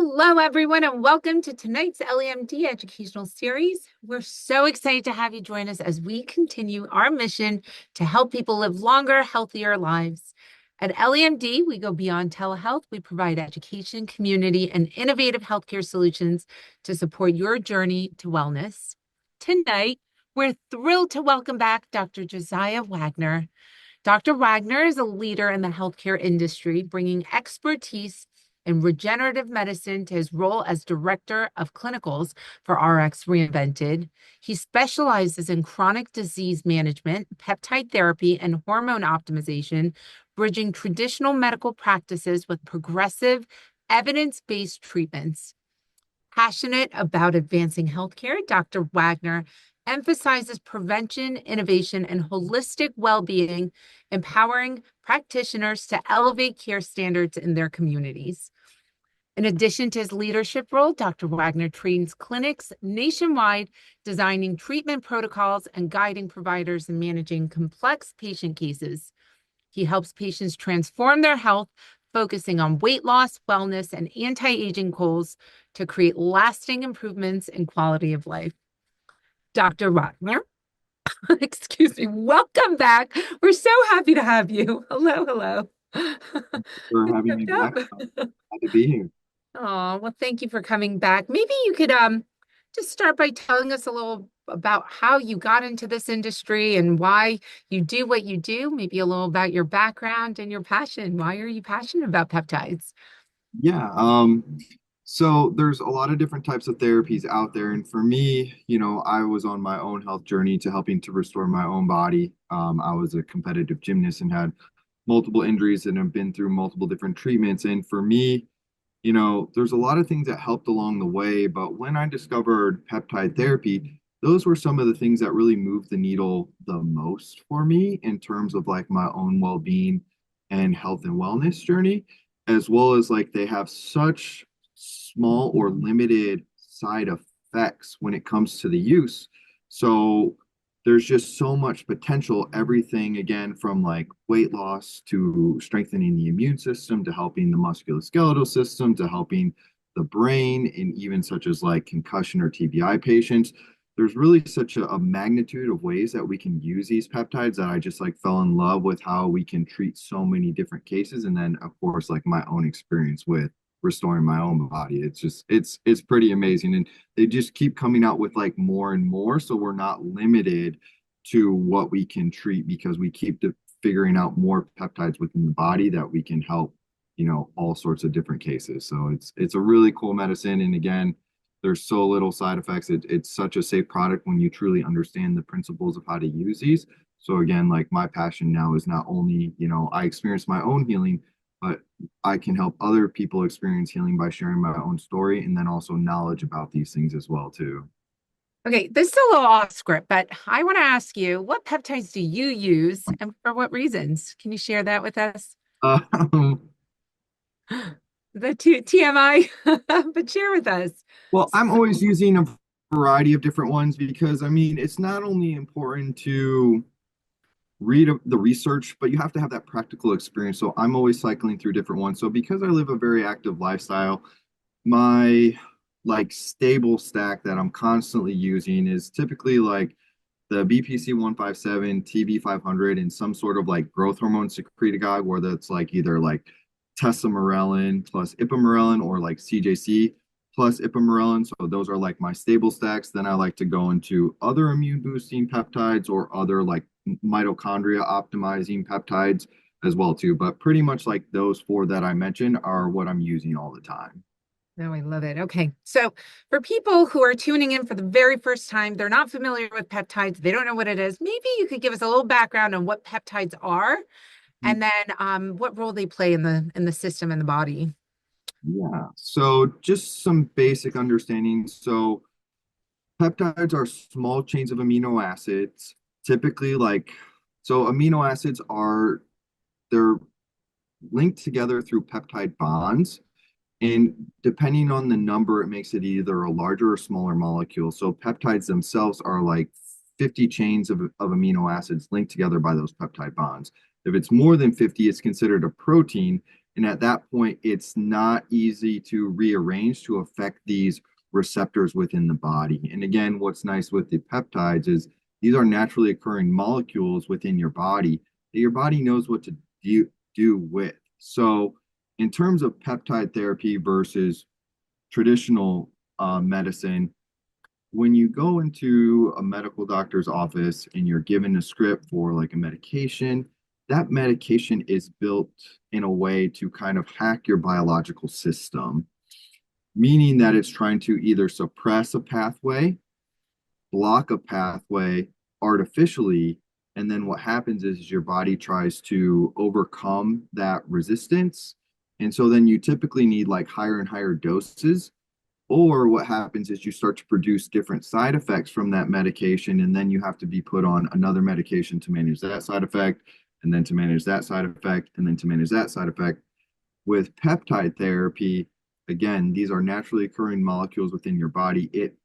Hello, everyone, and welcome to tonight's EllieMD educational series. We're so excited to have you join us as we continue our mission to help people live longer, healthier lives. At EllieMD, we go beyond telehealth. We provide education, community, and innovative healthcare solutions to support your journey to wellness. Tonight, we're thrilled to welcome back Dr. Josiah Wagner. Dr. Wagner is a leader in the healthcare industry, bringing expertise in regenerative medicine to his role as director of clinicals for RX Reinvented. He specializes in chronic disease management, peptide therapy, and hormone optimization, bridging traditional medical practices with progressive, evidence-based treatments. Passionate about advancing healthcare, Dr. Wagner emphasizes prevention, innovation, and holistic well-being, empowering practitioners to elevate care standards in their communities. In addition to his leadership role, Dr. Wagner trains clinics nationwide, designing treatment protocols and guiding providers in managing complex patient cases. He helps patients transform their health, focusing on weight loss, wellness, and anti-aging goals to create lasting improvements in quality of life. Dr. Wagner, excuse me, welcome back. We're so happy to have you. Hello, hello. For having me back. Glad to be here. Oh, well, thank you for coming back. Maybe you could just start by telling us a little about how you got into this industry and why you do what you do, maybe a little about your background and your passion. Why are you passionate about peptides? Yeah. So there's a lot of different types of therapies out there. And for me, I was on my own health journey to helping to restore my own body. I was a competitive gymnast and had multiple injuries and have been through multiple different treatments. And for me, there's a lot of things that helped along the way, but when I discovered peptide therapy, those were some of the things that really moved the needle the most for me in terms of like my own well-being and health and wellness journey, as well as like they have such small or limited side effects when it comes to the use. So there's just so much potential, everything again from like weight loss to strengthening the immune system to helping the musculoskeletal system to helping the brain and even such as like concussion or TBI patients. There's really such a magnitude of ways that we can use these peptides that I just like fell in love with how we can treat so many different cases. And then of course like my own experience with restoring my own body. It's pretty amazing. And they just keep coming out with like more and more. So we're not limited to what we can treat because we keep figuring out more peptides within the body that we can help, all sorts of different cases. So it's a really cool medicine. And again, there's so little side effects. It's such a safe product when you truly understand the principles of how to use these. So again, like my passion now is not only, I experience my own healing, but I can help other people experience healing by sharing my own story and then also knowledge about these things as well too. Okay, this is a little off script, but I want to ask you, what peptides do you use and for what reasons? Can you share that with us? Um, The TMI, but share with us. well, I'm always using a variety of different ones because I mean, it's not only important to read the research, but you have to have that practical experience. So I'm always cycling through different ones. So because I live a very active lifestyle, my like stable stack that I'm constantly using is typically like the BPC 157, TB 500, and some sort of like growth hormone secretagogue, where that's like either like tesamorelin plus ipamorelin or like CJC plus ipamorelin. So those are like my stable stacks. Then I like to go into other immune boosting peptides or other like mitochondria optimizing peptides as well too. But pretty much like those four that I mentioned are what I'm using all the time. Oh, I love it. Okay. So for people who are tuning in for the very first time, they're not familiar with peptides, they don't know what it is. Maybe you could give us a little background on what peptides are and then what role they play in the system and the body. Yeah. So just some basic understanding. So peptides are small chains of amino acids, typically like, so amino acids are, they're linked together through peptide bonds. And depending on the number, it makes it either a larger or smaller molecule. So peptides themselves are like 50 chains of amino acids linked together by those peptide bonds. If it's more than 50, it's considered a protein. And at that point, it's not easy to rearrange to affect these receptors within the body. And again, what's nice with the peptides is these are naturally occurring molecules within your body that your body knows what to do with. So, in terms of peptide therapy versus traditional medicine, when you go into a medical doctor's office and you're given a script for like a medication, that medication is built in a way to kind of hack your biological system, meaning that it's trying to either suppress a pathway, block a pathway artificially. And then what happens is your body tries to overcome that resistance. And so then you typically need like higher and higher doses, or what happens is you start to produce different side effects from that medication, and then you have to be put on another medication to manage that side effect, and then to manage that side effect, and then to manage that side effect. With peptide therapy, again, these are naturally occurring molecules within your body. It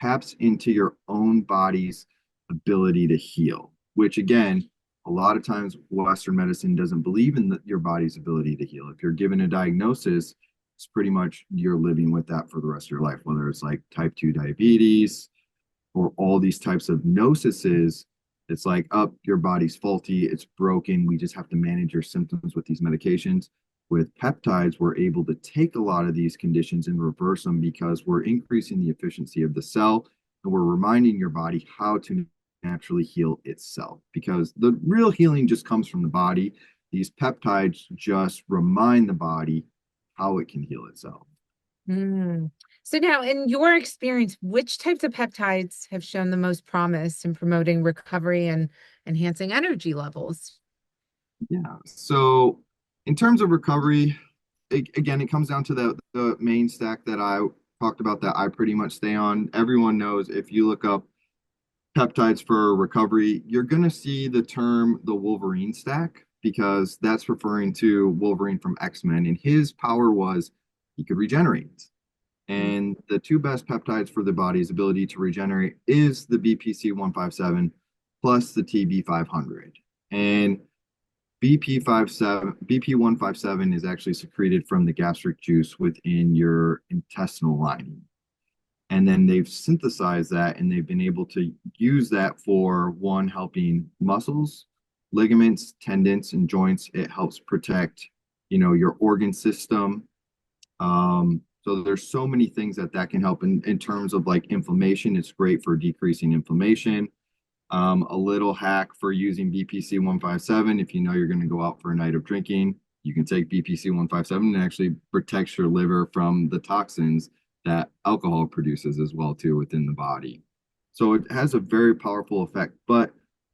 taps into your own body's ability to heal, which again, a lot of times Western medicine doesn't believe in your body's ability to heal. If you're given a diagnosis, it's pretty much you're living with that for the rest of your life, whether it's like type 2 diabetes or all these types of nocises. It's like, up, oh, your body's faulty, it's broken. We just have to manage your symptoms with these medications. With peptides, we're able to take a lot of these conditions and reverse them because we're increasing the efficiency of the cell and we're reminding your body how to naturally heal itself, because the real healing just comes from the body. These peptides just remind the body how it can heal itself. Mm. So now, in your experience, which types of peptides have shown the most promise in promoting recovery and enhancing energy levels? Yeah. So, in terms of recovery, again, it comes down to the main stack that I talked about that I pretty much stay on. Everyone knows if you look up peptides for recovery, you're going to see the term the Wolverine stack, because that's referring to Wolverine from X-Men. And his power was he could regenerate. And the two best peptides for the body's ability to regenerate is the BPC 157 plus the TB 500. And BP 157 is actually secreted from the gastric juice within your intestinal lining. And then they've synthesized that and they've been able to use that for one, helping muscles, ligaments, tendons, and joints. It helps protect, your organ system. So there's so many things that can help in terms of like inflammation. It's great for decreasing inflammation. A little hack for using BPC 157: if you know you're going to go out for a night of drinking, you can take BPC 157 and actually protects your liver from the toxins that alcohol produces as well too within the body. So it has a very powerful effect, but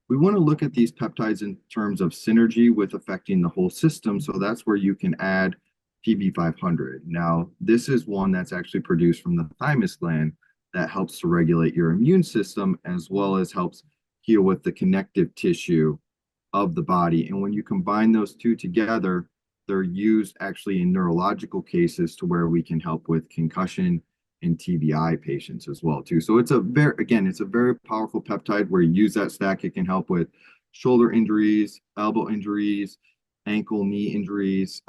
we want to look at these peptides in terms of synergy with affecting the whole system. So that's where you can add TB500. Now, this is one that's actually produced from the thymus gland that helps to regulate your immune system as well as helps heal with the connective tissue of the body. And when you combine those two together, they're used actually in neurological cases to where we can help with concussion and TBI patients as well too. So it's a very powerful peptide. Where you use that stack, it can help with shoulder injuries, elbow injuries, ankle, knee injuries,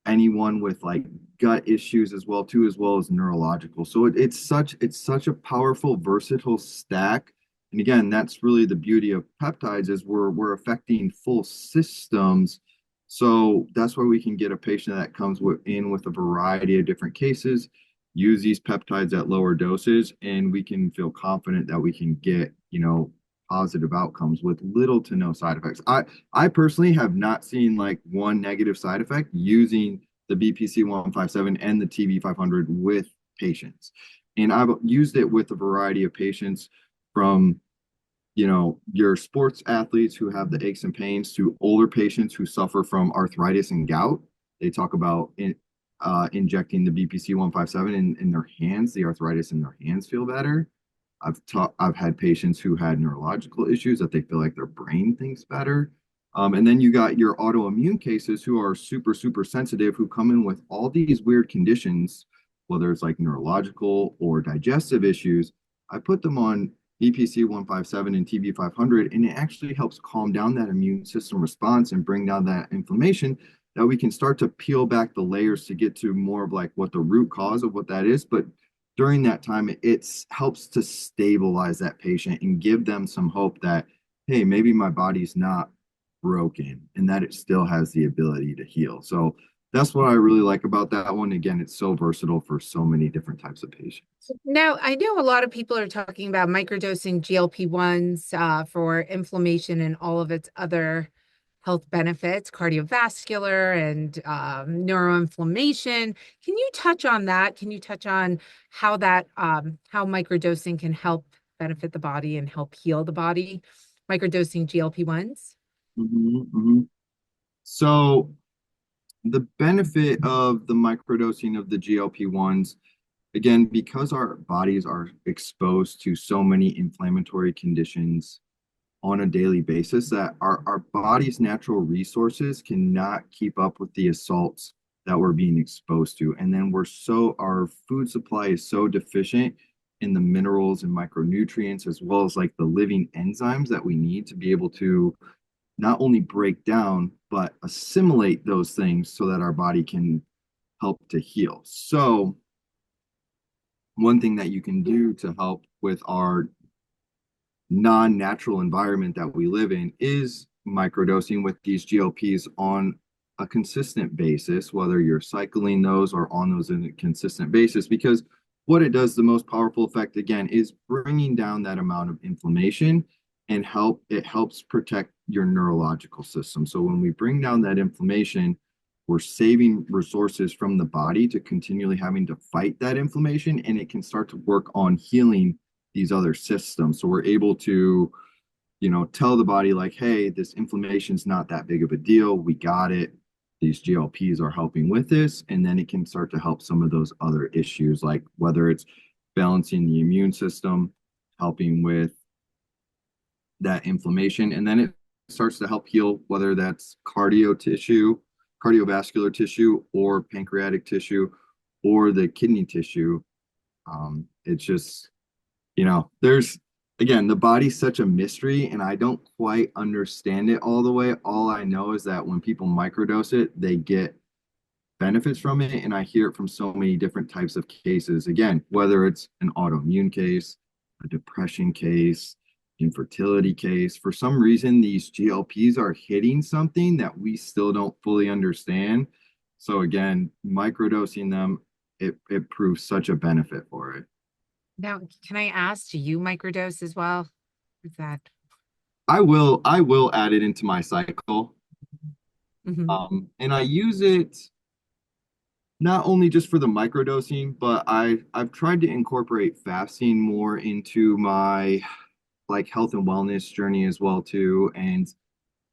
anyone with like gut issues as well too, as well as neurological. So it's such a powerful, versatile stack. And again, that's really the beauty of peptides, is we're affecting full systems. So that's why we can get a patient that comes in with a variety of different cases, use these peptides at lower doses, and we can feel confident that we can get, positive outcomes with little to no side effects. I personally have not seen like one negative side effect using the BPC 157 and the TB 500 with patients. And I've used it with a variety of patients, from your sports athletes who have the aches and pains to older patients who suffer from arthritis and gout. They talk about injecting the BPC 157 in their hands. The arthritis in their hands feel better. I've had patients who had neurological issues that they feel like their brain thinks better. And then you got your autoimmune cases who are super, super sensitive, who come in with all these weird conditions, whether it's like neurological or digestive issues. I put them on BPC 157 and TB 500, and it actually helps calm down that immune system response and bring down that inflammation that we can start to peel back the layers to get to more of like what the root cause of what that is. But during that time, it helps to stabilize that patient and give them some hope that, hey, maybe my body's not broken and that it still has the ability to heal. So that's what I really like about that one. Again, it's so versatile for so many different types of patients. Now, I know a lot of people are talking about microdosing GLP-1s for inflammation and all of its other health benefits, cardiovascular and neuroinflammation. Can you touch on that? Can you touch on how how microdosing can help benefit the body and help heal the body? Microdosing GLP-1s? So the benefit of the microdosing of the GLP-1s, again, because our bodies are exposed to so many inflammatory conditions on a daily basis, that our body's natural resources cannot keep up with the assaults that we're being exposed to. And then our food supply is so deficient in the minerals and micronutrients, as well as like the living enzymes that we need to be able to not only break down, but assimilate those things so that our body can help to heal. So, one thing that you can do to help with our non-natural environment that we live in is microdosing with these GLPs on a consistent basis, whether you're cycling those or on those in a consistent basis, because what it does, the most powerful effect again, is bringing down that amount of inflammation and it helps protect your neurological system. So when we bring down that inflammation, we're saving resources from the body to continually having to fight that inflammation, and it can start to work on healing these other systems. So we're able to, tell the body like, hey, this inflammation is not that big of a deal. We got it. These GLPs are helping with this. And then it can start to help some of those other issues, like whether it's balancing the immune system, helping with that inflammation. And then it starts to help heal, whether that's cardiovascular tissue, or pancreatic tissue, or the kidney tissue. It's just, there's, again, the body's such a mystery and I don't quite understand it all the way. All I know is that when people microdose it, they get benefits from it. And I hear it from so many different types of cases. Again, whether it's an autoimmune case, a depression case, infertility case, for some reason, these GLPs are hitting something that we still don't fully understand. So again, microdosing them, it proves such a benefit for it. Now, can I ask, do you microdose as well? Is that? I will add it into my cycle. Mhm. And I use it not only just for the microdosing, but I've tried to incorporate fasting more into my like health and wellness journey as well too. And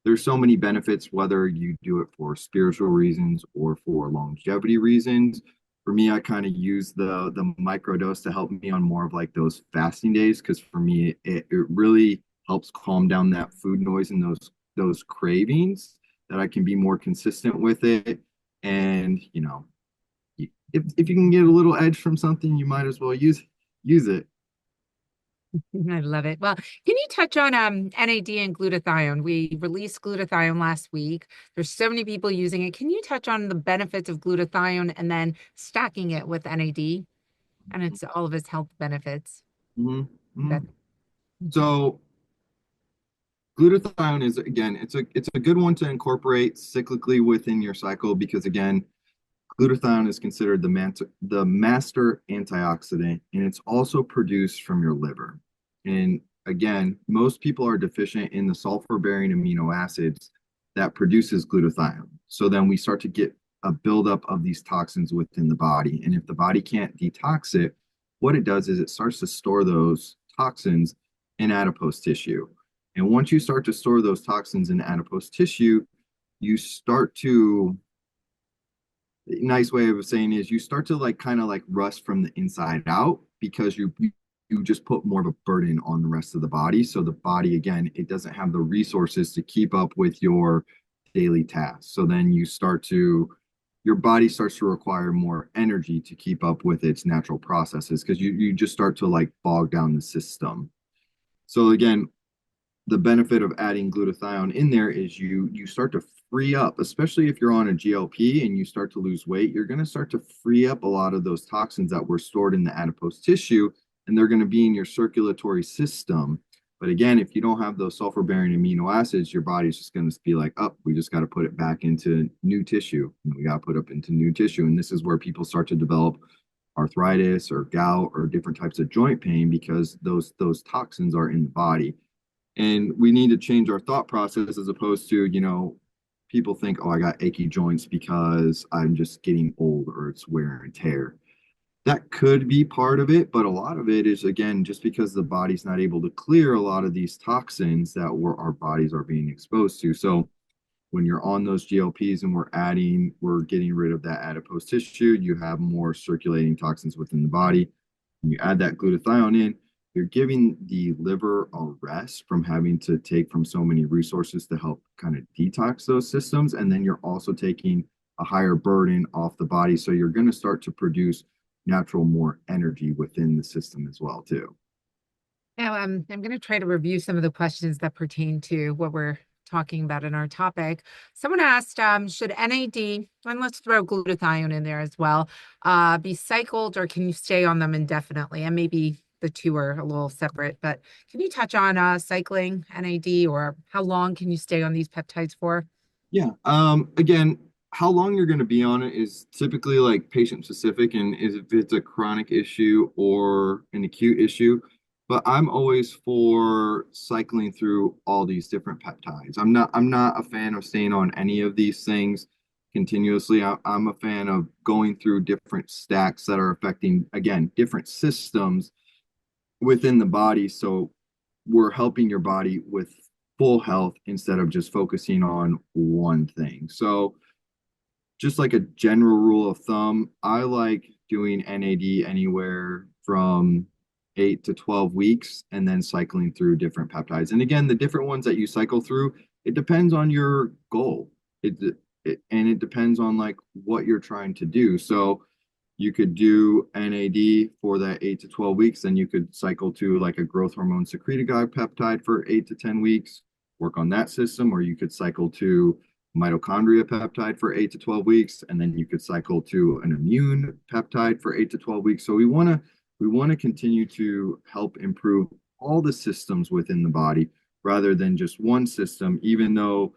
there's so many benefits, whether you do it for spiritual reasons or for longevity reasons. For me, I kind of use the microdose to help me on more of like those fasting days, because for me it really helps calm down that food noise and those cravings, that I can be more consistent with it. And if you can get a little edge from something, you might as well use it. I love it. Well, can you touch on NAD and glutathione? We released glutathione last week. There's so many people using it. Can you touch on the benefits of glutathione and then stacking it with NAD and it's all of its health benefits? Mhm, That mhm. So glutathione is, again, it's a good one to incorporate cyclically within your cycle, because again, glutathione is considered the master antioxidant, and it's also produced from your liver. And again, most people are deficient in the sulfur-bearing amino acids that produces glutathione. So then we start to get a buildup of these toxins within the body. And if the body can't detox it, what it does is it starts to store those toxins in adipose tissue. And once you start to store those toxins in adipose tissue, you start to nice way of saying is you start to like kind of like rust from the inside out, because you just put more of a burden on the rest of the body. So the body, again, it doesn't have the resources to keep up with your daily tasks. So then your body starts to require more energy to keep up with its natural processes, because you just start to like bog down the system. So again, the benefit of adding glutathione in there is you start to free up, especially if you're on a GLP and you start to lose weight, you're going to start to free up a lot of those toxins that were stored in the adipose tissue, and they're going to be in your circulatory system. But again, if you don't have those sulfur bearing amino acids, your body's just going to be like, oh, we just got to put it back into new tissue. And we got to put up into new tissue. And this is where people start to develop arthritis or gout or different types of joint pain because those toxins are in the body. And we need to change our thought process as opposed to, people think, oh, I got achy joints because I'm just getting old or it's wear and tear. That could be part of it, but a lot of it is, again, just because the body's not able to clear a lot of these toxins that our bodies are being exposed to. So when you're on those GLPs and we're getting rid of that adipose tissue, you have more circulating toxins within the body. When you add that glutathione in, you're giving the liver a rest from having to take from so many resources to help kind of detox those systems. And then you're also taking a higher burden off the body. So you're going to start to produce natural more energy within the system as well, too. Now, I'm going to try to review some of the questions that pertain to what we're talking about in our topic. Someone asked, should NAD, and let's throw glutathione in there as well, be cycled or can you stay on them indefinitely? And maybe the two are a little separate, but can you touch on cycling NAD or how long can you stay on these peptides for? Yeah. Again, how long you're going to be on it is typically like patient specific and is if it's a chronic issue or an acute issue. But I'm always for cycling through all these different peptides. I'm not a fan of staying on any of these things continuously. I'm a fan of going through different stacks that are affecting, again, different systems within the body. So we're helping your body with full health instead of just focusing on one thing. So, just like a general rule of thumb, I like doing NAD anywhere from 8 to 12 weeks and then cycling through different peptides. And again, the different ones that you cycle through, it depends on your goal. And it depends on like what you're trying to do. So, you could do NAD for that 8 to 12 weeks. Then you could cycle to like a growth hormone secretagogue peptide for 8 to 10 weeks, work on that system, or you could cycle to mitochondria peptide for 8 to 12 weeks, and then you could cycle to an immune peptide for 8 to 12 weeks. So we want to continue to help improve all the systems within the body rather than just one system, even though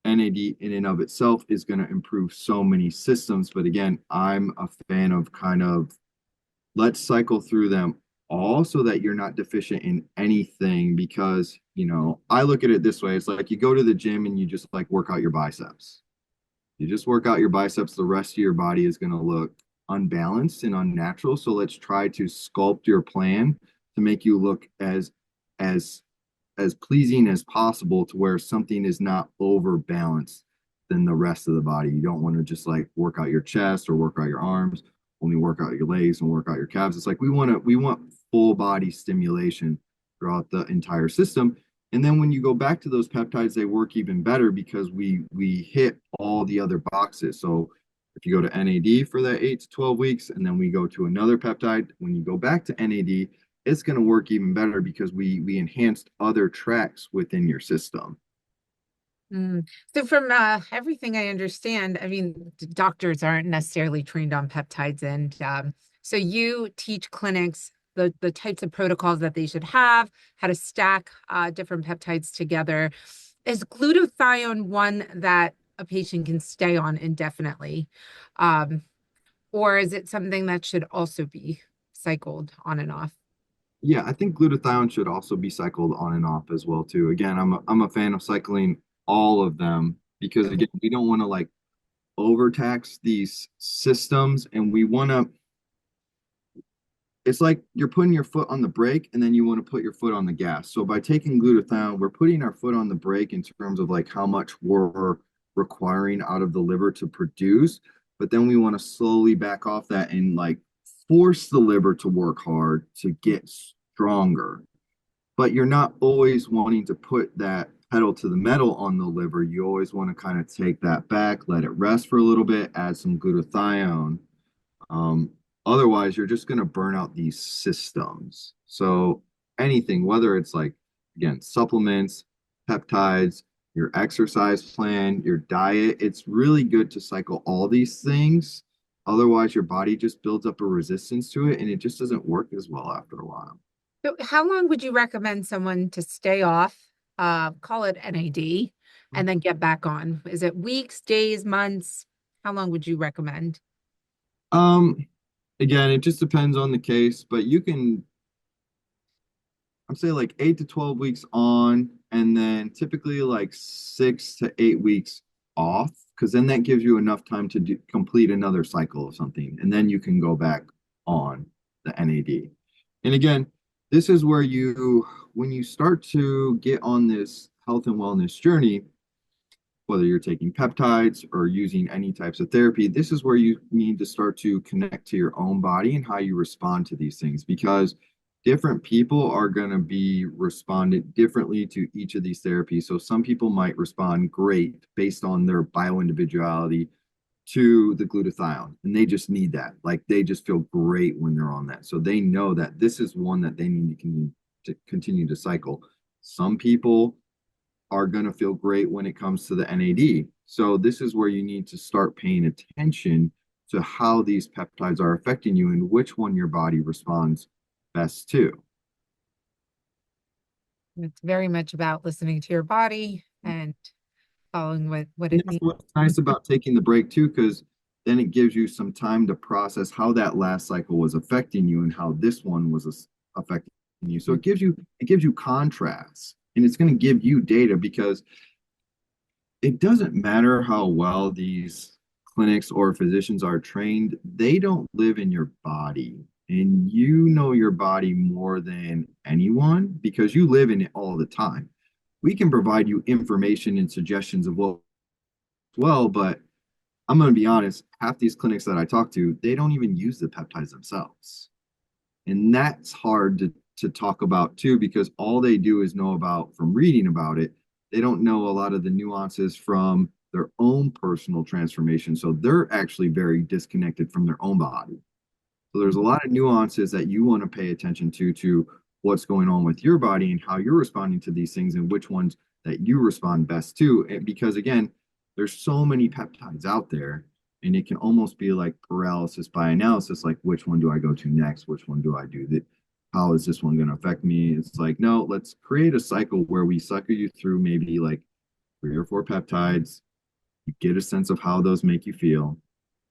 NAD in and of itself is going to improve so many systems. But again, I'm a fan of kind of let's cycle through them all so that you're not deficient in anything because, I look at it this way. It's like you go to the gym and you just like work out your biceps. You just work out your biceps, the rest of your body is going to look unbalanced and unnatural. So let's try to sculpt your plan to make you look as as pleasing as possible to where something is not overbalanced than the rest of the body. You don't want to just like work out your chest or work out your arms, only work out your legs and work out your calves. It's like we want full body stimulation throughout the entire system. And then when you go back to those peptides, they work even better because we hit all the other boxes. So if you go to NAD for that 8 to 12 weeks, and then we go to another peptide, when you go back to NAD, it's going to work even better because we enhanced other tracks within your system. So from everything I understand, I mean, doctors aren't necessarily trained on peptides, and so you teach clinics the types of protocols that they should have, how to stack different peptides together. Is glutathione one that a patient can stay on indefinitely, um, or is it something that should also be cycled on and off? Yeah, I think glutathione should also be cycled on and off as well too. Again, I'm a fan of cycling all of them because Okay. again, we don't want to like overtax these systems and we want to it's like you're putting your foot on the brake and then you want to put your foot on the gas. So by taking glutathione, we're putting our foot on the brake in terms of like how much we're requiring out of the liver to produce, but then we want to slowly back off that and like force the liver to work hard to get stronger. But you're not always wanting to put that pedal to the metal on the liver. You always want to kind of take that back, let it rest for a little bit, add some glutathione, um, otherwise, you're just going to burn out these systems. So anything, whether it's like again, supplements, peptides, your exercise plan, your diet. It's really good to cycle all these things. Otherwise, your body just builds up a resistance to it and it just doesn't work as well after a while. So how long would you recommend someone to stay off, call it NAD, and then get back on? Is it weeks, days, months? How long would you recommend? Um, Again, it just depends on the case, but you can I'm saying like 8 to 12 weeks on, and then typically like 6 to 8 weeks off, because then that gives you enough time to complete another cycle of something, and then you can go back on the NAD. And again, this is where when you start to get on this health and wellness journey, whether you're taking peptides or using any types of therapy, this is where you need to start to connect to your own body and how you respond to these things because different people are going to be responded differently to each of these therapies. So some people might respond great based on their bioindividuality to the glutathione and they just need that. Like they just feel great when they're on that. So they know that this is one that they need to continue to cycle. Some people are going to feel great when it comes to the NAD. So this is where you need to start paying attention to how these peptides are affecting you and which one your body responds best to. It's very much about listening to your body and following what And it that's needs. what's nice about taking the break too, because then it gives you some time to process how that last cycle was affecting you and how this one was affecting you. So it gives you contrast and it's going to give you data because it doesn't matter how well these clinics or physicians are trained, they don't live in your body. And you know your body more than anyone because you live in it all the time. We can provide you information and suggestions of what well, but I'm going to be honest, half these clinics that I talk to, they don't even use the peptides themselves. And that's hard to talk about too, because all they do is know about from reading about it. They don't know a lot of the nuances from their own personal transformation. So they're actually very disconnected from their own body. So there's a lot of nuances that you want to pay attention to what's going on with your body and how you're responding to these things and which ones that you respond best to. And because again, there's so many peptides out there and it can almost be like paralysis by analysis, like which one do I go to next? Which one do I do that? How is this one going to affect me? It's like, no, let's create a cycle where we cycle you through maybe like 3 or 4 peptides. You get a sense of how those make you feel,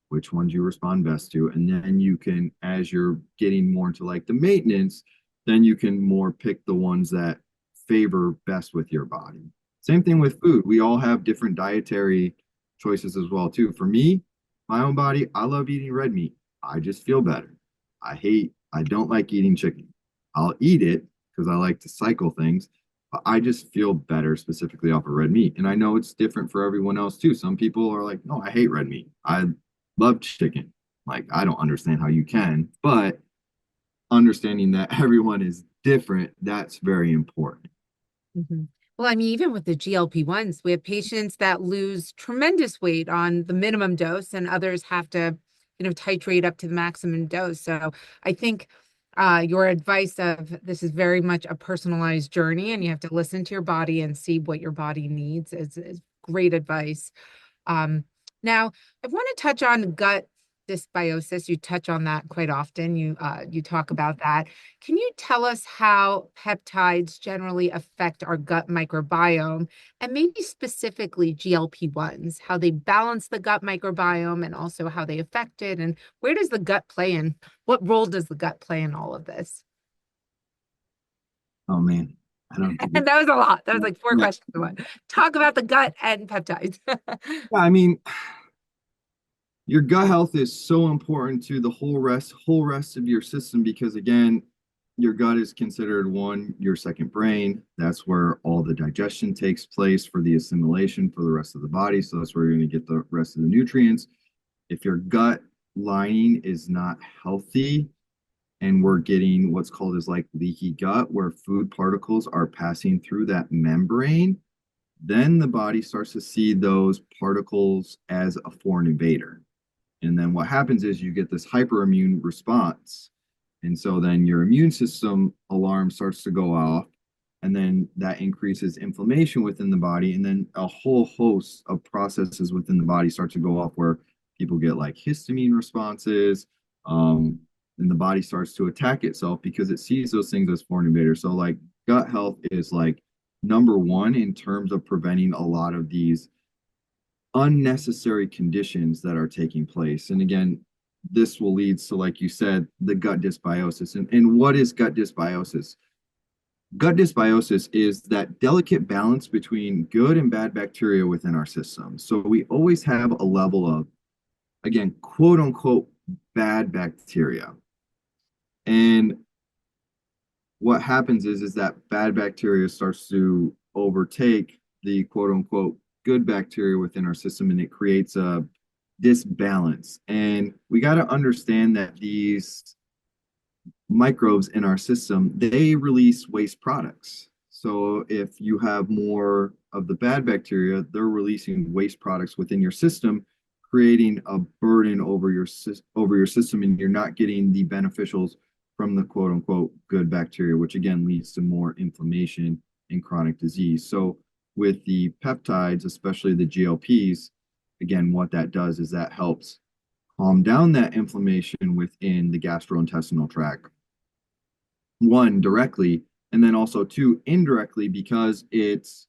which ones you respond best to. And then you can, as you're getting more into like the maintenance, then you can more pick the ones that favor best with your body. Same thing with food. We all have different dietary choices as well, too. For me, my own body, I love eating red meat. I just feel better. I don't like eating chicken. I'll eat it because I like to cycle things, but I just feel better specifically off of red meat. And I know it's different for everyone else too. Some people are like, no, I hate red meat. I love chicken. Like, I don't understand how you can, but understanding that everyone is different, that's very important. Mhm. Well, I mean, even with the GLP-1s, we have patients that lose tremendous weight on the minimum dose, and others have to, titrate up to the maximum dose. So I think your advice of this is very much a personalized journey, and you have to listen to your body and see what your body needs is great advice. Um, Now, I want to touch on gut dysbiosis. You touch on that quite often. You talk about that. Can you tell us how peptides generally affect our gut microbiome and maybe specifically GLP-1s, how they balance the gut microbiome and also how they affect it? And where does the gut play in? What role does the gut play in all of this? Oh man, I don't think And it, that was a lot. That was like four yeah. questions in one. Talk about the gut and peptides. Yeah, I mean, your gut health is so important to the whole rest of your system because again, your gut is considered your second brain. That's where all the digestion takes place for the assimilation for the rest of the body. So that's where you're going to get the rest of the nutrients. If your gut lining is not healthy, and we're getting what's called as like leaky gut, where food particles are passing through that membrane, then the body starts to see those particles as a foreign invader. And then what happens is you get this hyperimmune response. And so then your immune system alarm starts to go off. and then that increases inflammation within the body, and then a whole host of processes within the body start to go off where people get like histamine responses, um, and the body starts to attack itself because it sees those things as foreign invaders. So like gut health is like number one in terms of preventing a lot of these unnecessary conditions that are taking place. And again, this will lead to, like you said, the gut dysbiosis. And what is gut dysbiosis? Gut dysbiosis is that delicate balance between good and bad bacteria within our system. So we always have a level of, again, quote unquote, bad bacteria. And what happens is that bad bacteria starts to overtake the quote unquote good bacteria within our system, and it creates a disbalance. And we got to understand that these microbes in our system, they release waste products. So if you have more of the bad bacteria, they're releasing waste products within your system, creating a burden over your system, and you're not getting the beneficials from the quote unquote good bacteria, which again leads to more inflammation and chronic disease. So with the peptides, especially the GLPs, again, what that does is that helps calm down that inflammation within the gastrointestinal tract, one directly, and then also two indirectly, because it's,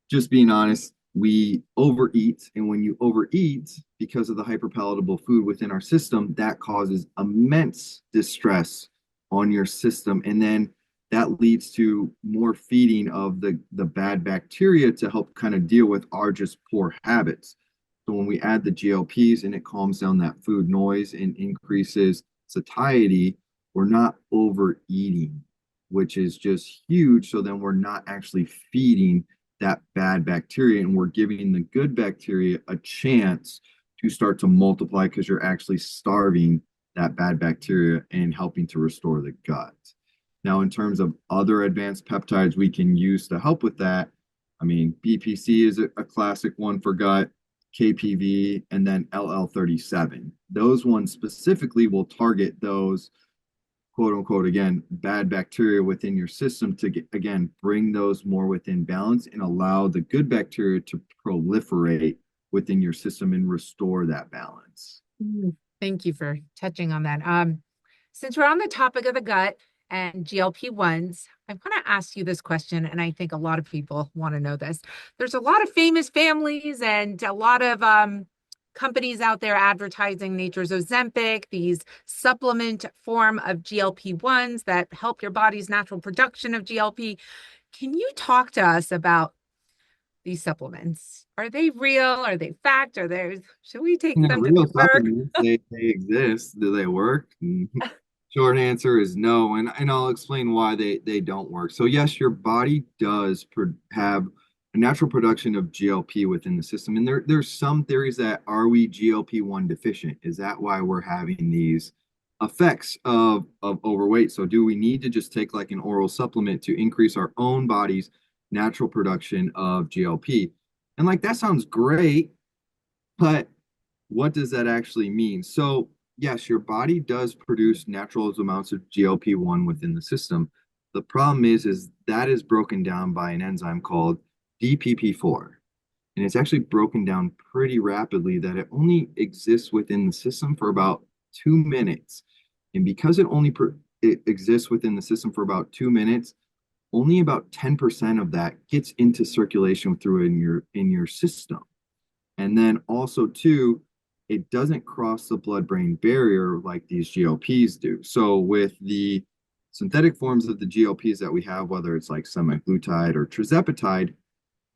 just being honest, we overeat. And when you overeat, because of the hyperpalatable food within our system, that causes immense distress on your system. And then that leads to more feeding of the bad bacteria to help kind of deal with our just poor habits. So when we add the GLPs and it calms down that food noise and increases satiety, we're not overeating, which is just huge. So then we're not actually feeding that bad bacteria, and we're giving the good bacteria a chance to start to multiply, because you're actually starving that bad bacteria and helping to restore the gut. Now, in terms of other advanced peptides we can use to help with that, I mean, BPC is a classic one for gut, KPV, and then LL37. Those ones specifically will target those quote unquote, again, bad bacteria within your system to get, again, bring those more within balance and allow the good bacteria to proliferate within your system and restore that balance. Thank you for touching on that. Since we're on the topic of the gut and GLP-1s, I'm going to ask you this question, and I think a lot of people want to know this. There's a lot of famous families and a lot of companies out there advertising nature's Ozempic, these supplement form of GLP-1s that help your body's natural production of GLP. Can you talk to us about these supplements? Are they real? Are they fact? Should we take them to Real work? supplements, they exist. Do they work? Short answer is no, and I'll explain why they don't work. So yes, your body does have a natural production of GLP within the system, and there's some theories that, are we GLP-1 deficient? Is that why we're having these effects of overweight? So do we need to just take like an oral supplement to increase our own body's natural production of GLP? And like that sounds great, but what does that actually mean? So yes, your body does produce natural amounts of GLP-1 within the system. The problem is that is broken down by an enzyme called DPP4. And it's actually broken down pretty rapidly, that it only exists within the system for about 2 minutes. And because it exists within the system for about 2 minutes, only about 10% of that gets into circulation through in your system. And then also too, it doesn't cross the blood-brain barrier like these GLPs do. So with the synthetic forms of the GLPs that we have, whether it's like semaglutide or tirzepatide,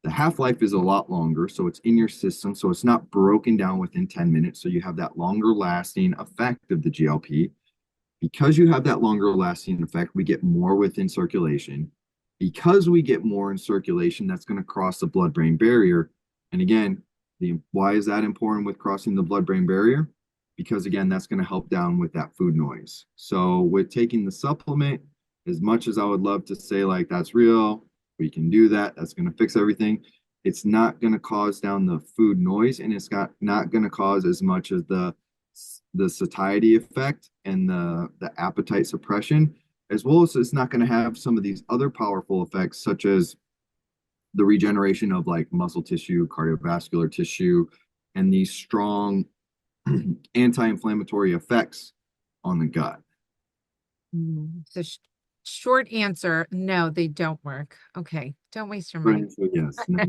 the half-life is a lot longer, so it's in your system, so it's not broken down within 10 minutes. So you have that longer lasting effect of the GLP. Because you have that longer lasting effect, we get more within circulation. Because we get more in circulation, that's going to cross the blood-brain barrier. And again, why is that important with crossing the blood-brain barrier? Because again, that's going to help down with that food noise. So with taking the supplement, as much as I would love to say like that's real, we can do that, that's going to fix everything, it's not going to cause down the food noise, and it's not going to cause as much as the satiety effect and the appetite suppression, as well as it's not going to have some of these other powerful effects, such as the regeneration of like muscle tissue, cardiovascular tissue, and these strong anti-inflammatory effects on the gut. So short answer, no, they don't work. Okay, don't waste your money. Right. So yes, no,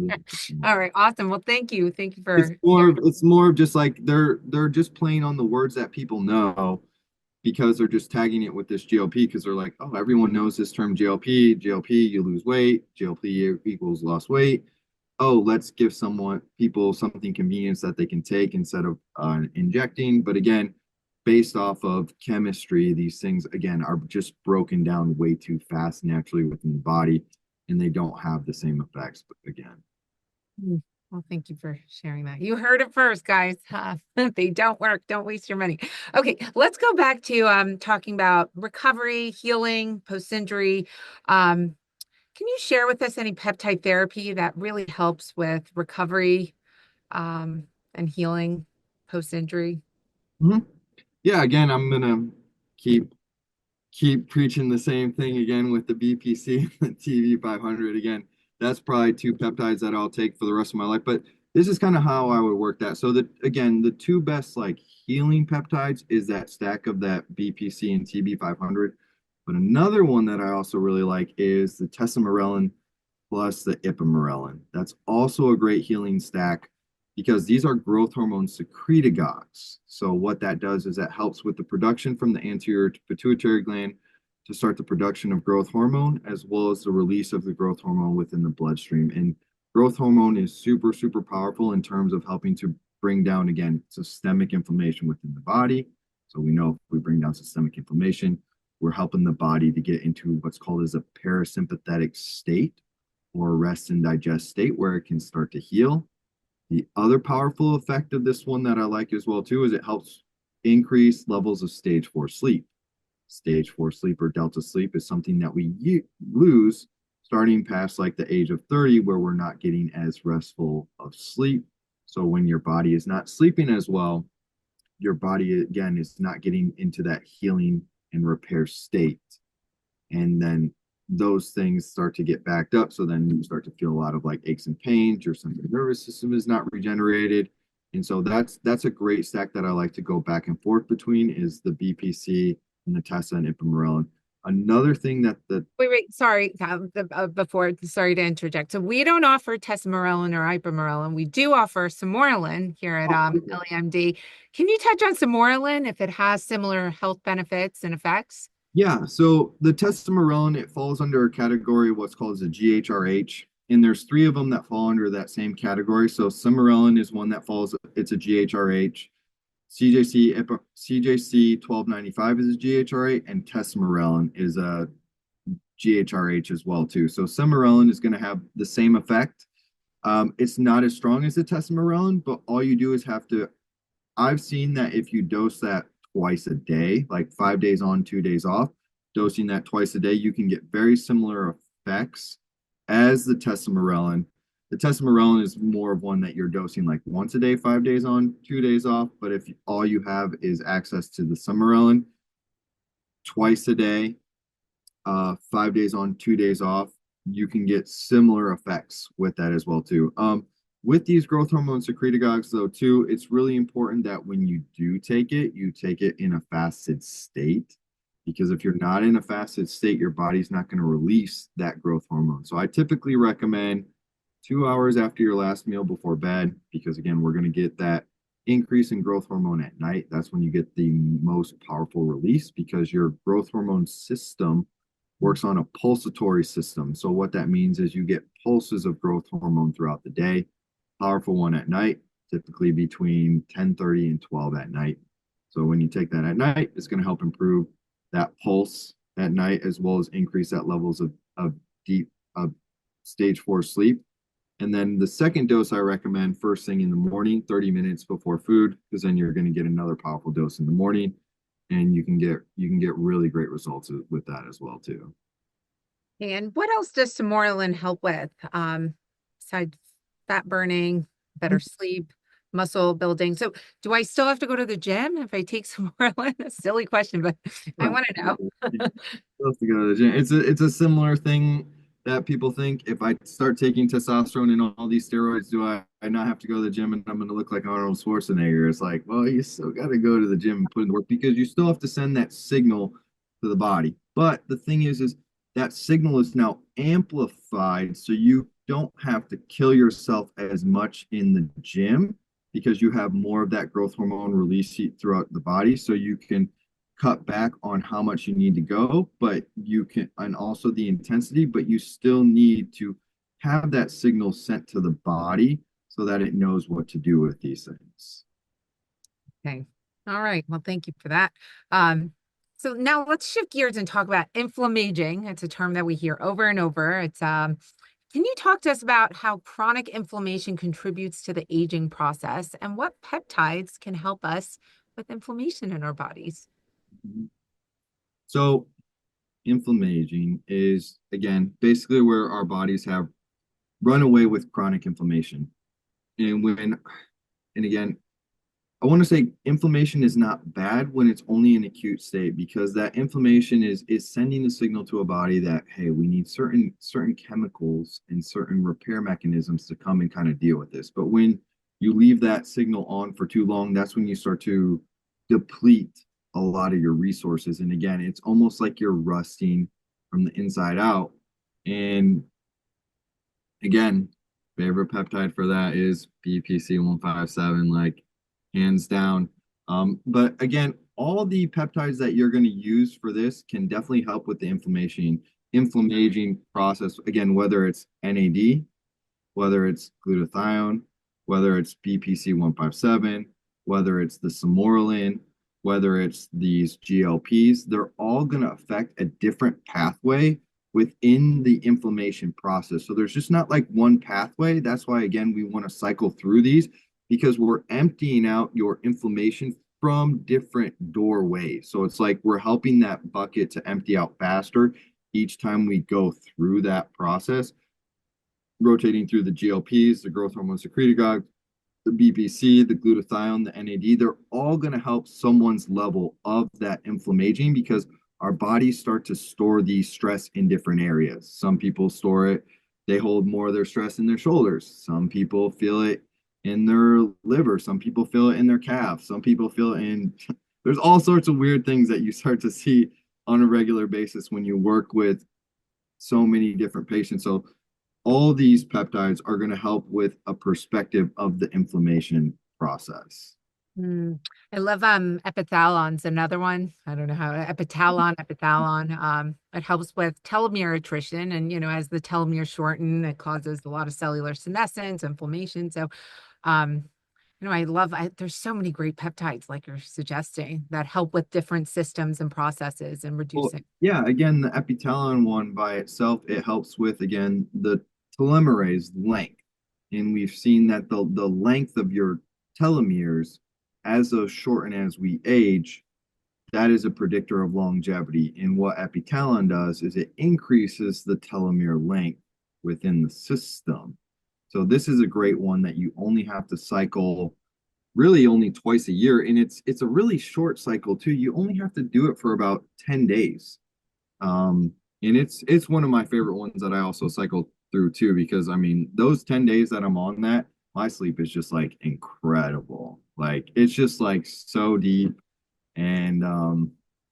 All right, awesome. Well, thank you. Thank you it's for more sharing. of it's more of just like they're just playing on the words that people know because they're just tagging it with this GLP because they're like, oh, everyone knows this term GLP. GLP, you lose weight. GLP equals lost weight. Oh, let's give people something convenience that they can take instead of injecting. But again, based off of chemistry, these things again are just broken down way too fast naturally within the body, and they don't have the same effects. But again, Mm. Well, thank you for sharing that. You heard it first, guys. They don't work. Don't waste your money. Okay, let's go back to talking about recovery, healing, post-injury. Can you share with us any peptide therapy that really helps with recovery and healing post-injury? mhm. Yeah, again, I'm gonna keep preaching the same thing again with the BPC and the TV 500 again. That's probably two peptides that I'll take for the rest of my life. But this is kind of how I would work that. So that again, the two best like healing peptides is that stack of that BPC and TB 500. But another one that I also really like is the tesamorelin plus the ipamorelin. That's also a great healing stack because these are growth hormone secretagogues. So what that does is that helps with the production from the anterior pituitary gland to start the production of growth hormone as well as the release of the growth hormone within the bloodstream. And growth hormone is super, super powerful in terms of helping to bring down, again, systemic inflammation within the body. So we know if we bring down systemic inflammation, we're helping the body to get into what's called as a parasympathetic state or rest and digest state where it can start to heal. The other powerful effect of this one that I like as well too is it helps increase levels of stage 4 sleep. Stage 4 sleep or delta sleep is something that we lose starting past like the age of 30 where we're not getting as restful of sleep. So when your body is not sleeping as well, your body again is not getting into that healing and repair state. And then those things start to get backed up. So then you start to feel a lot of like aches and pains. Your central nervous system is not regenerated. And so that's a great stack that I like to go back and forth between is the BPC and the Tessa and ipamorelin. Another thing that the Wait, sorry, sorry to interject. So we don't offer tesamorelin or ipamorelin. We do offer samorelin here at EllieMD. Can you touch on samorelin if it has similar health benefits and effects? yeah, so the testosterone it falls under a category of what's called as a GHRH, and there's three of them that fall under that same category. So Cimarelin is one that falls; it's a GHRH. CJC 1295 is a GHRH, and Tesamorelin is a GHRH as well too. So Cimarelin is going to have the same effect. It's not as strong as the Tesamorelin, but all you do is have to. I've seen that if you dose that twice a day, like 5 days on, 2 days off, dosing that twice a day, you can get very similar effects as the tesamorelin. The tesamorelin is more of one that you're dosing like once a day, 5 days on, 2 days off. But if all you have is access to the samorelin twice a day, 5 days on, 2 days off, you can get similar effects with that as well too. With these growth hormone secretagogues though too, it's really important that when you do take it, you take it in a fasted state. Because if you're not in a fasted state, your body's not going to release that growth hormone. So I typically recommend 2 hours after your last meal before bed, because again, we're going to get that increase in growth hormone at night. That's when you get the most powerful release because your growth hormone system works on a pulsatory system. So what that means is you get pulses of growth hormone throughout the day. Powerful one at night, typically between 10:30 and 12 at night. So when you take that at night, it's going to help improve that pulse at night as well as increase that levels of deep of stage 4 sleep. And then the second dose I recommend first thing in the morning, 30 minutes before food, because then you're going to get another powerful dose in the morning and you can get really great results with that as well too. And what else does samorelin help with? Besides fat burning, better sleep, muscle building. So do I still have to go to the gym if I take samorelin? A silly question, but I want to know. Love to go to the gym. It's a similar thing that people think. If I start taking testosterone and all these steroids, do I not have to go to the gym and I'm going to look like Arnold Schwarzenegger? It's like, well, you still got to go to the gym and put in the work because you still have to send that signal to the body. But the thing is that signal is now amplified, so you don't have to kill yourself as much in the gym because you have more of that growth hormone release throughout the body, so you can cut back on how much you need to go, but you can, and also the intensity, but you still need to have that signal sent to the body so that it knows what to do with these things. Okay. All right. Well, thank you for that. Um, so now let's shift gears and talk about inflammaging. It's a term that we hear over and over. Can you talk to us about how chronic inflammation contributes to the aging process and what peptides can help us with inflammation in our bodies? So, inflammaging is again basically where our bodies have run away with chronic inflammation. And when, and again, I want to say inflammation is not bad when it's only an acute state because that inflammation is sending the signal to a body that hey, we need certain chemicals and certain repair mechanisms to come and kind of deal with this. But when you leave that signal on for too long, that's when you start to deplete a lot of your resources. And again, it's almost like you're rusting from the inside out. And again, favorite peptide for that is BPC 157, like hands down. But again, all the peptides that you're going to use for this can definitely help with the inflammaging process. Again, whether it's NAD, whether it's glutathione, whether it's BPC 157, whether it's the Samoralin, whether it's these GLPs, they're all going to affect a different pathway within the inflammation process. So there's just not like one pathway. That's why, again, we want to cycle through these because we're emptying out your inflammation from different doorways. So it's like we're helping that bucket to empty out faster each time we go through that process, rotating through the GLPs, the growth hormone secretagogue, the BPC, the glutathione, the NAD, they're all going to help someone's level of that inflammaging because our bodies start to store these stress in different areas. Some people store it, they hold more of their stress in their shoulders. Some people feel it in their liver. Some people feel it in their calf. Some people feel it in, there's all sorts of weird things that you start to see on a regular basis when you work with so many different patients. So all these peptides are going to help with a perspective of the inflammation process. Mm, I love epithalon's another one. I don't know how epithalon. It helps with telomere attrition, and as the telomeres shorten, it causes a lot of cellular senescence, inflammation. So, um, there's so many great peptides like you're suggesting that help with different systems and processes and Well, reducing. yeah, again, the epitalon one by itself, it helps with, again, the telomerase length. And we've seen that the length of your telomeres, as those shorten as we age, that is a predictor of longevity. And what epitalon does is it increases the telomere length within the system. So this is a great one that you only have to cycle really only twice a year, and it's a really short cycle too. You only have to do it for about 10 days. And it's one of my favorite ones that I also cycle through too, because I mean, those 10 days that I'm on that, my sleep is just like incredible. Like it's just like so deep. And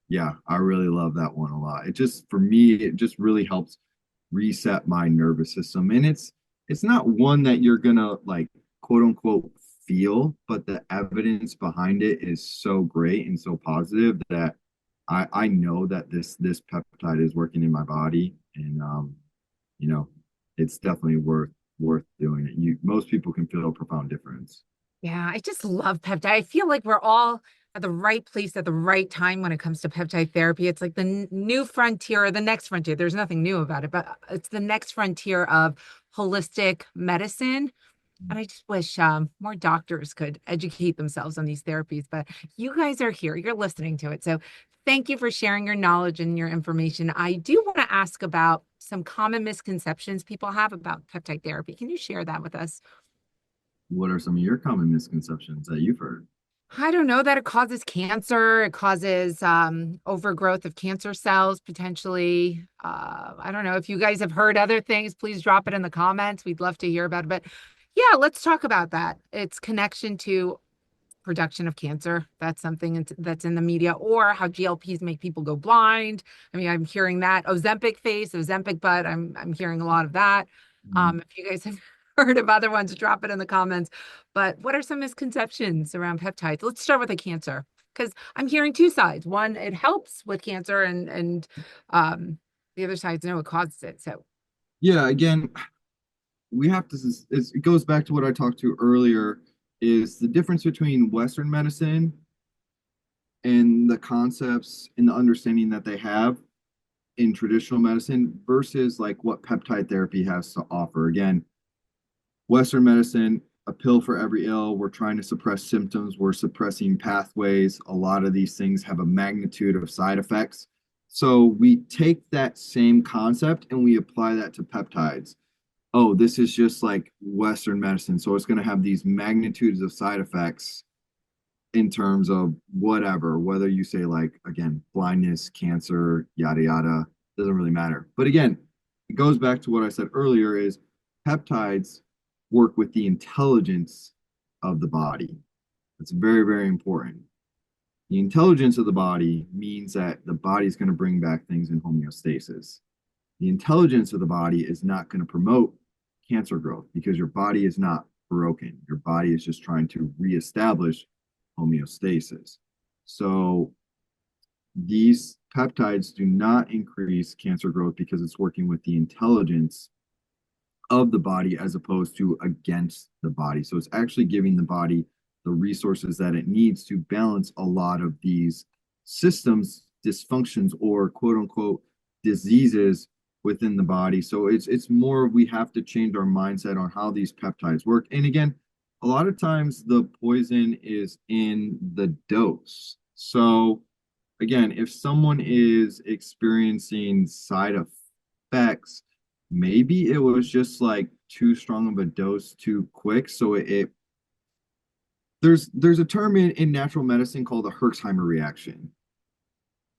yeah, I really love that one a lot. It just for me, it just really helps reset my nervous system. And it's not one that you're gonna like quote unquote feel, but the evidence behind it is so great and so positive that I know that this peptide is working in my body, and you know, it's definitely worth doing it. Most people can feel a profound difference. Yeah, I just love peptide. I feel like we're all at the right place at the right time when it comes to peptide therapy. It's like the new frontier or the next frontier. There's nothing new about it, but it's the next frontier of holistic medicine. And I just wish more doctors could educate themselves on these therapies. But you guys are here, you're listening to it. So thank you for sharing your knowledge and your information. I do want to ask about some common misconceptions people have about peptide therapy. Can you share that with us? What are some of your common misconceptions that you've heard? I don't know that it causes cancer. It causes overgrowth of cancer cells potentially. I don't know if you guys have heard other things. Please drop it in the comments. We'd love to hear about it. But yeah, let's talk about that. Its connection to production of cancer. That's something that's in the media, or how GLPs make people go blind. I mean, I'm hearing that Ozempic face, Ozempic butt. I'm hearing a lot of that. If you guys have heard of other ones, drop it in the comments. But what are some misconceptions around peptides? Let's start with the cancer, because I'm hearing two sides. One, it helps with cancer, and the other side's no, it causes it. So Yeah, again, we have to, it goes back to what I talked to earlier, is the difference between Western medicine and the concepts and the understanding that they have in traditional medicine versus like what peptide therapy has to offer. Again, Western medicine, a pill for every ill. We're trying to suppress symptoms. We're suppressing pathways. A lot of these things have a magnitude of side effects. So we take that same concept and we apply that to peptides. Oh, this is just like Western medicine. So it's going to have these magnitudes of side effects in terms of whatever, whether you say like, again, blindness, cancer, yada, yada, doesn't really matter. But again, it goes back to what I said earlier is peptides work with the intelligence of the body. That's very, very important. The intelligence of the body means that the body is going to bring back things in homeostasis. The intelligence of the body is not going to promote cancer growth because your body is not broken. Your body is just trying to reestablish homeostasis. So these peptides do not increase cancer growth because it's working with the intelligence of the body as opposed to against the body. So it's actually giving the body the resources that it needs to balance a lot of these systems dysfunctions or quote unquote diseases within the body. So it's more we have to change our mindset on how these peptides work. And again, a lot of times the poison is in the dose. So again, if someone is experiencing side effects, maybe it was just like too strong of a dose too quick. So there's a term in natural medicine called the Herxheimer reaction.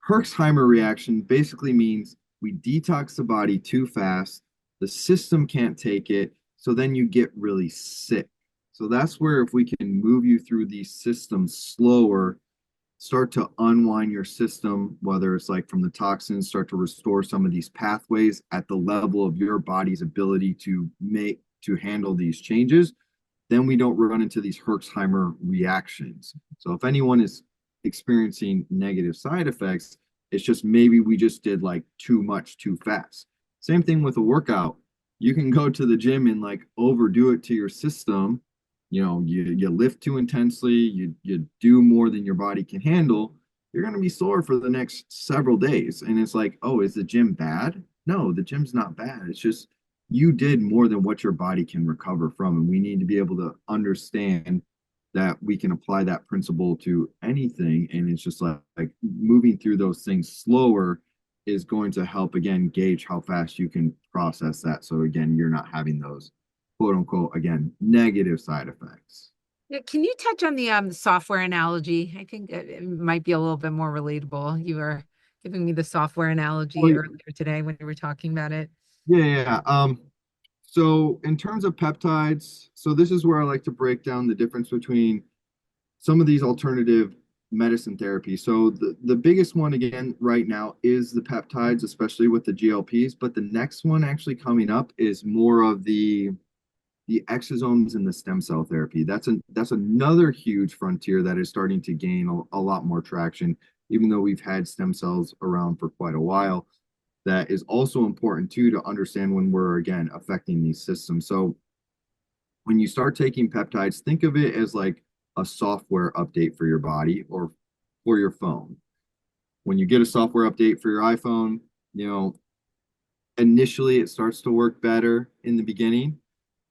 Herxheimer reaction basically means we detox the body too fast, the system can't take it, so then you get really sick. So that's where if we can move you through these systems slower, start to unwind your system, whether it's like from the toxins, start to restore some of these pathways at the level of your body's ability to handle these changes, then we don't run into these Herxheimer reactions. So if anyone is experiencing negative side effects, it's just maybe we just did like too much too fast. Same thing with a workout. You can go to the gym and like overdo it to your system. You lift too intensely, you do more than your body can handle, you're going to be sore for the next several days. And it's like, oh, is the gym bad? No, the gym's not bad. It's just you did more than what your body can recover from. And we need to be able to understand that we can apply that principle to anything. And it's just like moving through those things slower is going to help, again, gauge how fast you can process that. So, again, you're not having those quote unquote, again, negative side effects. yeah, can you touch on the software analogy? I think it might be a little bit more relatable. You were giving me the software analogy Well, earlier today when we were talking about it. yeah, yeah. Yeah. So in terms of peptides, so this is where I like to break down the difference between some of these alternative medicine therapies. So the biggest one again right now is the peptides, especially with the GLPs. But the next one actually coming up is more of the exosomes and the stem cell therapy. That's another huge frontier that is starting to gain a lot more traction, even though we've had stem cells around for quite a while. That is also important too to understand when we're again affecting these systems. So when you start taking peptides, think of it as like a software update for your body or for your phone. When you get a software update for your iPhone, you know, initially it starts to work better in the beginning.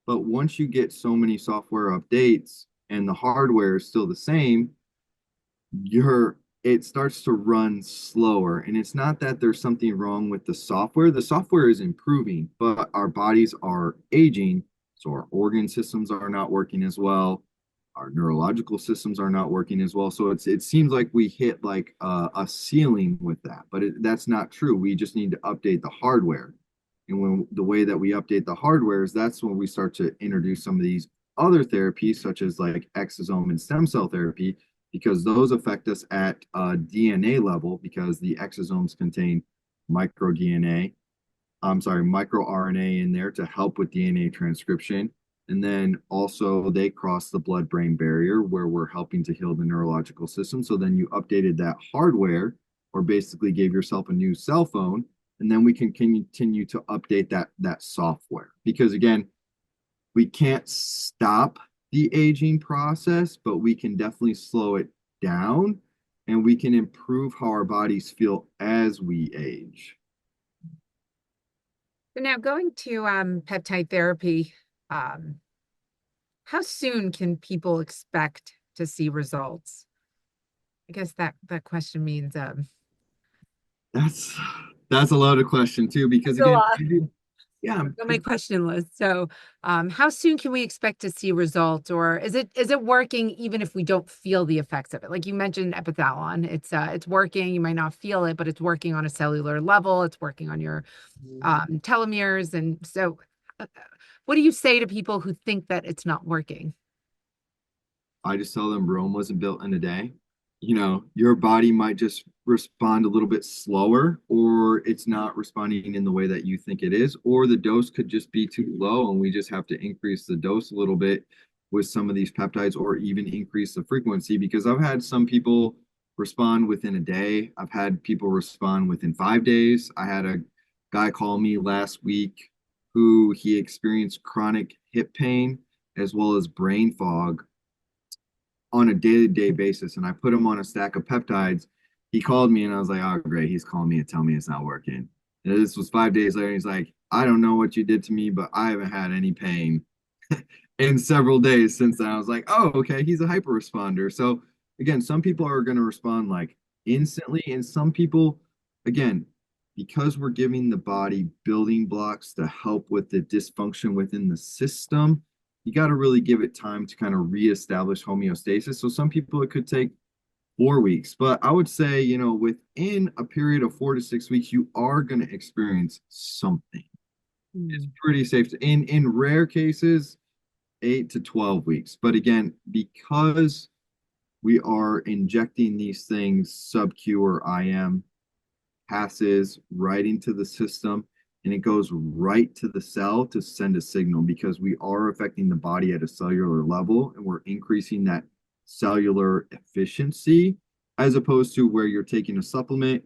But once you get so many software updates and the hardware is still the same, it starts to run slower. And it's not that there's something wrong with the software. The software is improving, but our bodies are aging. So our organ systems are not working as well. our neurological systems are not working as well. So it seems like we hit like a ceiling with that, but that's not true. We just need to update the hardware. And when the way that we update the hardware is that's when we start to introduce some of these other therapies, such as like exosome and stem cell therapy, because those affect us at a DNA level, because the exosomes contain micro DNA, I'm sorry, micro RNA in there to help with DNA transcription. And then also they cross the blood-brain barrier where we're helping to heal the neurological system. So then you updated that hardware or basically gave yourself a new cell phone. And then we can continue to update that software. Because again, we can't stop the aging process, but we can definitely slow it down and we can improve how our bodies feel as we age. So now going to peptide therapy, um, how soon can people expect to see results? I guess that question means That's that's a loaded question too, because it's a again, lot. yeah, On my question list. So, how soon can we expect to see results, or is it working even if we don't feel the effects of it? Like you mentioned, epithalon, it's working. You might not feel it, but it's working on a cellular level. It's working on your telomeres, and so, what do you say to people who think that it's not working? I just tell them Rome wasn't built in a day. You know, your body might just respond a little bit slower, or it's not responding in the way that you think it is, or the dose could just be too low, and we just have to increase the dose a little bit with some of these peptides, or even increase the frequency. Because I've had some people respond within a day, I've had people respond within 5 days. I had a guy call me last week who he experienced chronic hip pain as well as brain fog on a day-to-day basis, and I put him on a stack of peptides. He called me and I was like, oh great, he's calling me to tell me it's not working. And this was 5 days later. He's like, I don't know what you did to me, but I haven't had any pain in several days since then. I was like, oh, okay, he's a hyper responder. So again, some people are going to respond like instantly, and some people, again, because we're giving the body building blocks to help with the dysfunction within the system, you got to really give it time to kind of reestablish homeostasis. So some people it could take 4 weeks, but I would say, within a period of 4 to 6 weeks, you are going to experience something. It's Mm. pretty safe in rare cases, 8 to 12 weeks. But again, because we are injecting these things sub-Q or IM, passes right into the system and it goes right to the cell to send a signal, because we are affecting the body at a cellular level and we're increasing that cellular efficiency, as opposed to where you're taking a supplement,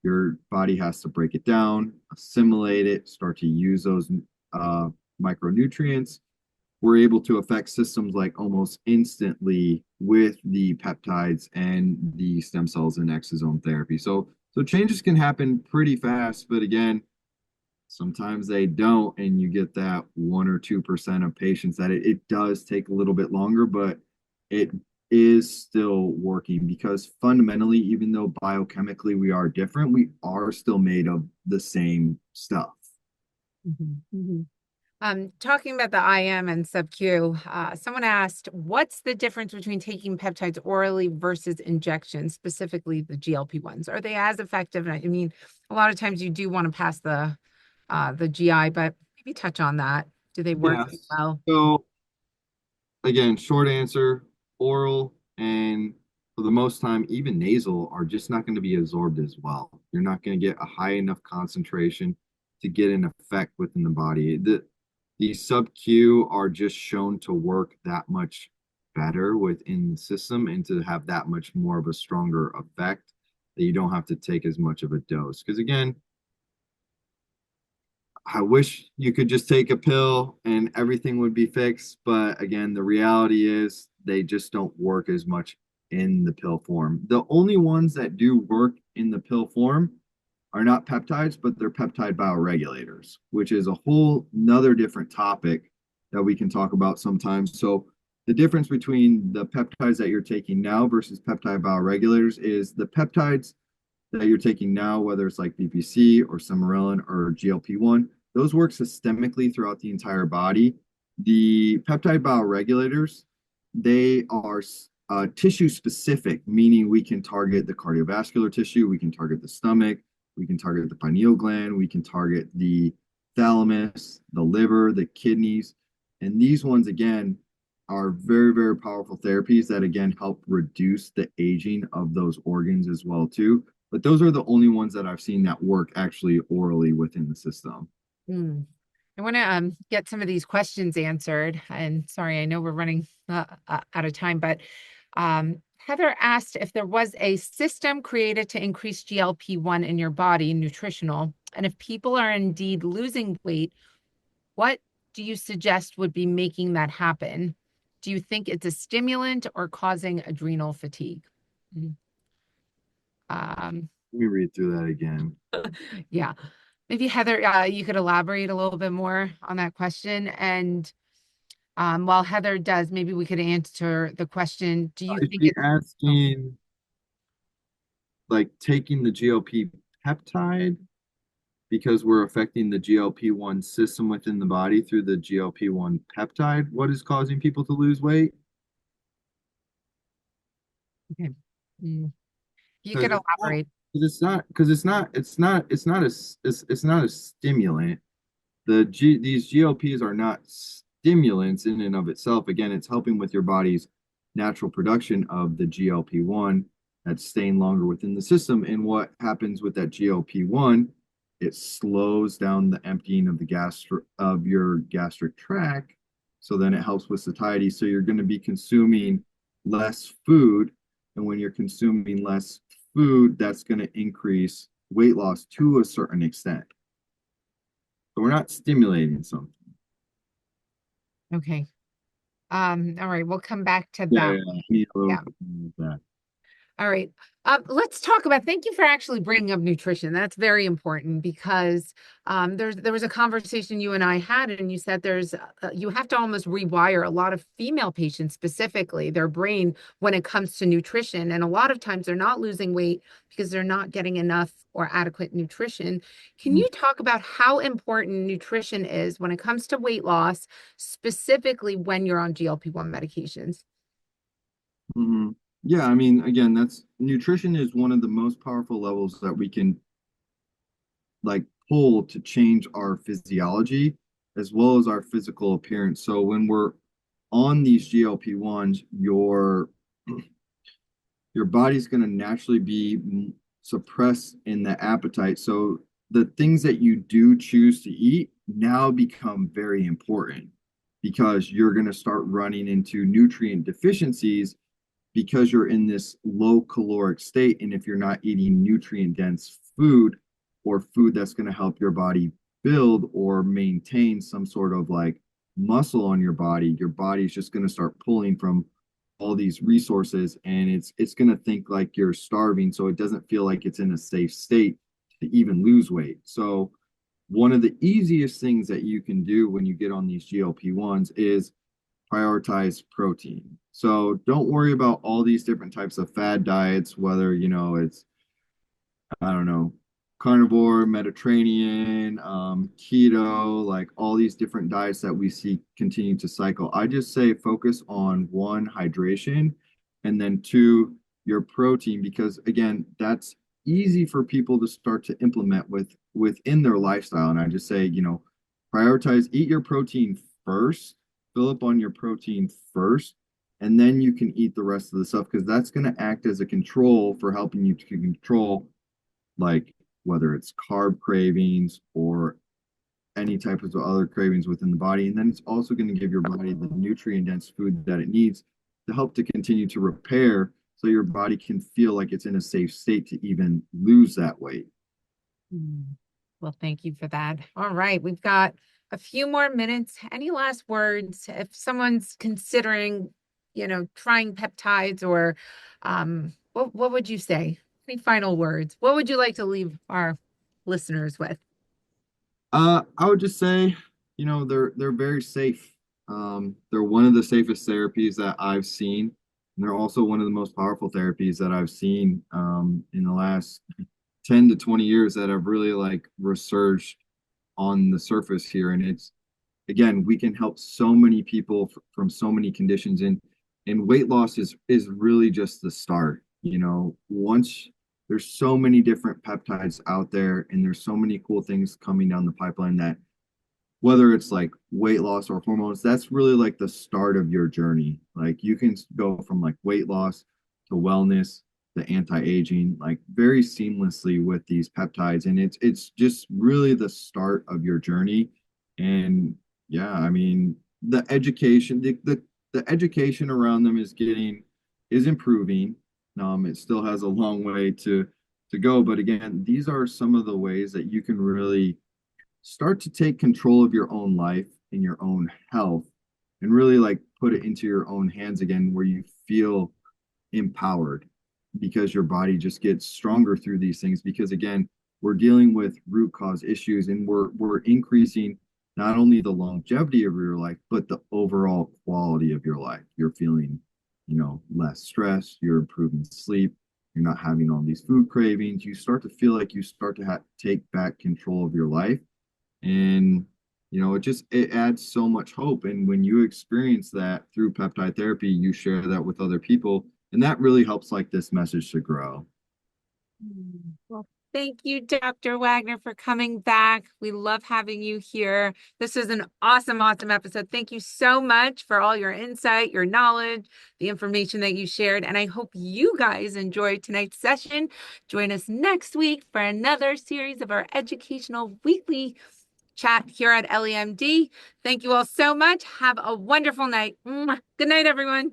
your body has to break it down, assimilate it, start to use those micronutrients. We're able to affect systems like almost instantly with the peptides and the stem cells and exosome therapy. So changes can happen pretty fast, but again, sometimes they don't, and you get that 1 or 2% of patients that it does take a little bit longer, but it is still working, because fundamentally, even though biochemically we are different, we are still made of the same stuff. Mhm, mhm. Talking about the IM and sub-Q, someone asked, what's the difference between taking peptides orally versus injections, specifically the GLP-1s? Are they as effective? I mean, a lot of times you do want to pass the GI, but maybe touch on that. Do they work as Yes. well? So again, short answer, oral and for the most time, even nasal are just not going to be absorbed as well. You're not going to get a high enough concentration to get an effect within the body. The sub-Q are just shown to work that much better within the system and to have that much more of a stronger effect, that you don't have to take as much of a dose. Because again, I wish you could just take a pill and everything would be fixed. But again, the reality is they just don't work as much in the pill form. The only ones that do work in the pill form are not peptides, but they're peptide bioregulators, which is a whole nother different topic that we can talk about sometimes. So the difference between the peptides that you're taking now versus peptide bioregulators is the peptides that you're taking now, whether it's like BPC or Semarelin or GLP-1, those work systemically throughout the entire body. The peptide bioregulators, they are tissue specific, meaning we can target the cardiovascular tissue, we can target the stomach, we can target the pineal gland, we can target the thalamus, the liver, the kidneys. And these ones, again, are very, very powerful therapies that, again, help reduce the aging of those organs as well, too. But those are the only ones that I've seen that work actually orally within the system. Mm. I want to get some of these questions answered. And sorry, I know we're running out of time, but Heather asked if there was a system created to increase GLP-1 in your body, nutritional, and if people are indeed losing weight, what do you suggest would be making that happen? Do you think it's a stimulant or causing adrenal fatigue? Mhm. Um, Let me read through that again. yeah, maybe Heather, you could elaborate a little bit more on that question. And while Heather does, maybe we could answer the question, do you Is think she it's, oh, asking like taking the GLP peptide because we're affecting the GLP-1 system within the body through the GLP-1 peptide? What is causing people to lose weight? okay. Mm, you could Because elaborate. it's not a stimulant. These GLPs are not stimulants in and of itself. Again, it's helping with your body's natural production of the GLP-1 that's staying longer within the system. And what happens with that GLP-1, it slows down the emptying of the of your gastric tract. So then it helps with satiety. So you're going to be consuming less food. And when you're consuming less food, that's going to increase weight loss to a certain extent. So we're not stimulating something. Okay. All right, we'll come back to Yeah, that. yeah, yeah. Need a little Yeah. bit more of that. All right. Let's talk about, thank you for actually bringing up nutrition. That's very important because there was a conversation you and I had, and you said you have to almost rewire a lot of female patients, specifically their brain, when it comes to nutrition. And a lot of times they're not losing weight because they're not getting enough or adequate nutrition. Can you talk about how important nutrition is when it comes to weight loss, specifically when you're on GLP-1 medications? Mm-hmm. Yeah, I mean, again, that's nutrition is one of the most powerful levels that we can like pull to change our physiology as well as our physical appearance. So when we're on these GLP-1s, your body's going to naturally be suppressed in the appetite. So the things that you do choose to eat now become very important because you're going to start running into nutrient deficiencies because you're in this low caloric state. And if you're not eating nutrient dense food or food that's going to help your body build or maintain some sort of like muscle on your body's just going to start pulling from all these resources and it's going to think like you're starving so it doesn't feel like it's in a safe state to even lose weight. So one of the easiest things that you can do when you get on these GLP-1s is prioritize protein. So don't worry about all these different types of fad diets, whether, it's, I don't know, carnivore, Mediterranean, keto, like all these different diets that we see continue to cycle. I just say focus on one, hydration, and then two, your protein, because again, that's easy for people to start to implement within their lifestyle. And I just say, prioritize, eat your protein first, fill up on your protein first, and then you can eat the rest of the stuff because that's going to act as a control for helping you to control like whether it's carb cravings or any type of other cravings within the body. And then it's also going to give your body the nutrient dense food that it needs to help to continue to repair so your body can feel like it's in a safe state to even lose that weight. Mm. Well, thank you for that. All right, we've got a few more minutes. Any last words? If someone's considering, trying peptides or what would you say? Any final words? What would you like to leave our listeners with? I would just say, they're very safe. They're one of the safest therapies that I've seen. And they're also one of the most powerful therapies that I've seen in the last 10 to 20 years that have really like resurged on the surface here. And it's again, we can help so many people from so many conditions. And And weight loss is really just the start. Once there's so many different peptides out there and there's so many cool things coming down the pipeline that whether it's like weight loss or hormones, that's really like the start of your journey. Like you can go from like weight loss to wellness to anti-aging, like very seamlessly with these peptides. And it's just really the start of your journey. And yeah, I mean, the education around them is improving. It still has a long way to go. But again, these are some of the ways that you can really start to take control of your own life and your own health and really like put it into your own hands again where you feel empowered because your body just gets stronger through these things because again we're dealing with root cause issues and we're increasing not only the longevity of your life but the overall quality of your life. You're feeling less stress, you're improving sleep, you're not having all these food cravings, you start to feel like you start to take back control of your life. And it adds so much hope. And when you experience that through peptide therapy, you share that with other people, and that really helps like this message to grow. Well, thank you, Dr. Wagner, for coming back. We love having you here. This is an awesome, awesome episode. Thank you so much for all your insight, your knowledge, the information that you shared. And I hope you guys enjoyed tonight's session. Join us next week for another series of our educational weekly chat here at EllieMD. Thank you all so much. Have a wonderful night. Good night, everyone.